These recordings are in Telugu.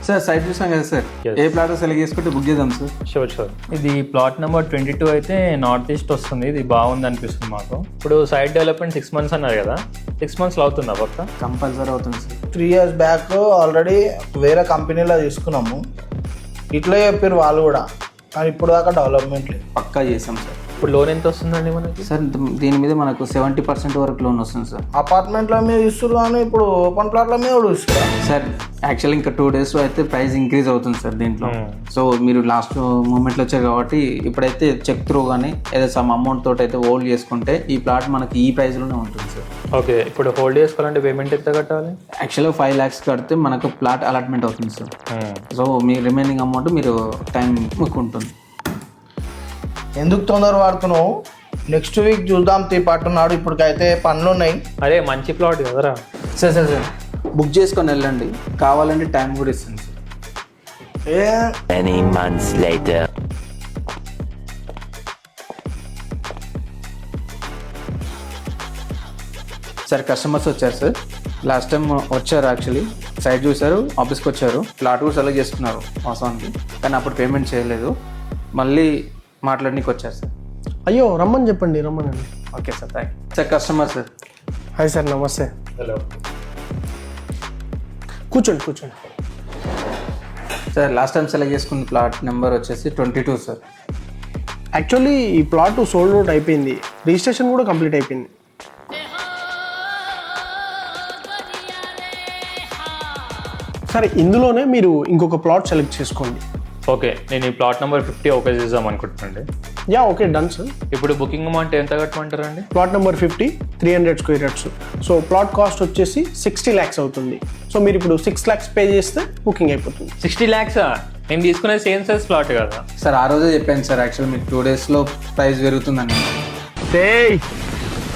సార్ సైట్ చూసాం కదా సార్, ఏ ప్లాట్ సెలెక్ట్ చేసుకుంటే బుక్ చేద్దాం సార్. షూర్. ఇది ప్లాట్ నెంబర్ 22 అయితే నార్త్ ఈస్ట్ వస్తుంది. ఇది బాగుంది అనిపిస్తుంది మాకు. ఇప్పుడు సైట్ డెవలప్మెంట్ 6 months అన్నారు కదా, 6 months అవుతుందా పక్క? కంపల్సరీ అవుతుంది సార్. 3 years బ్యాక్ ఆల్రెడీ వేరే కంపెనీలో తీసుకున్నాము, ఇట్లా చెప్పారు వాళ్ళు కూడా, కానీ ఇప్పుడు దాకా డెవలప్మెంట్ లేదు. పక్కా చేసాం సార్. ఇప్పుడు లోన్ ఎంత వస్తుందండి మనకి? సార్ దీని మీద మనకు 70% వరకు లోన్ వస్తుంది సార్. అపార్ట్మెంట్ల మీద ఇస్తారు కానీ ఇప్పుడు ఓపెన్ ప్లాట్ల మీద కూడా ఇస్తారు సార్. యాక్చువల్లీ ఇంకా 2 days అయితే ప్రైస్ ఇంక్రీజ్ అవుతుంది సార్ దీంట్లో. సో మీరు లాస్ట్ మూమెంట్లో వచ్చారు కాబట్టి ఇప్పుడైతే చెక్ త్రూ కానీ ఏదో సమ్ అమౌంట్ తోటి అయితే హోల్డ్ చేసుకుంటే ఈ ప్లాట్ మనకి ఈ ప్రైస్లోనే ఉంటుంది సార్. ఓకే, ఇప్పుడు హోల్డ్ చేసుకోవాలంటే పేమెంట్ ఎంత కట్టాలి? యాక్చువల్గా 5 lakhs కడితే మనకు ప్లాట్ అలాట్మెంట్ అవుతుంది సార్. సో మీ రిమైనింగ్ అమౌంట్ మీరు టైం మీకు ఉంటుంది. ఎందుకు తొందర పడుతున్నావు? నెక్స్ట్ వీక్ చూద్దాం తీపట్టున్నాడు, ఇప్పటికైతే పనులు ఉన్నాయి. అరే మంచి ప్లాట్ కదరా. సార్ బుక్ చేసుకొని వెళ్ళండి, కావాలంటే టైం కూడా ఇస్తుంది sir. Many months later. Sir customers వచ్చారు సార్. లాస్ట్ టైం వచ్చారు, యాక్చువల్లీ సైట్ చూసారు, ఆఫీస్కి వచ్చారు, ప్లాట్ కూడా సెలెక్ట్ చేసుకున్నారు వాస్తవానికి, కానీ అప్పుడు పేమెంట్ చేయలేదు. మళ్ళీ మాట్లాడడానికి వచ్చారు సార్. అయ్యో రమ్మని చెప్పండి, రమ్మనండి. Okay sir, thank you sir. Customer sir. Hi sir, నమస్తే. హలో. కూర్చోండి. సార్ లాస్ట్ టైం సెలెక్ట్ చేసుకున్న ప్లాట్ నెంబర్ వచ్చేసి 22 సార్. యాక్చువల్లీ ఈ ప్లాట్ సోల్డ్ అవుట్ అయిపోయింది, రిజిస్ట్రేషన్ కూడా కంప్లీట్ అయిపోయింది. సరే, ఇందులోనే మీరు ఇంకొక ప్లాట్ సెలెక్ట్ చేసుకోండి. ఓకే, నేను ఈ ప్లాట్ నెంబర్ 50 ఓకే చేద్దాం అనుకుంటున్నాండి. Yeah okay, done sir. ఇప్పుడు బుకింగ్ అమౌంట్ ఎంత కట్టమంటారండి? Plot number 50 300 square yards. సో ప్లాట్ కాస్ట్ వచ్చేసి 60 lakhs అవుతుంది. సో మీరు ఇప్పుడు 6 lakhs పే చేస్తే బుకింగ్ అయిపోతుంది. 60 lakhs? నేను తీసుకునే సేమ్ సైజ్ ప్లాట్ కదా సార్. ఆ రోజే చెప్పాను సార్, యాక్చువల్ మీకు 2 daysలో ప్రైస్ పెరుగుతుందని.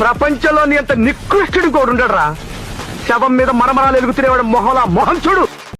ప్రపంచంలోని అంత నికృష్టుడు కూడా ఉండడరా. శవం మీద మరమరాలు ఎలుగుతున్నవాడు మొహం చూడు.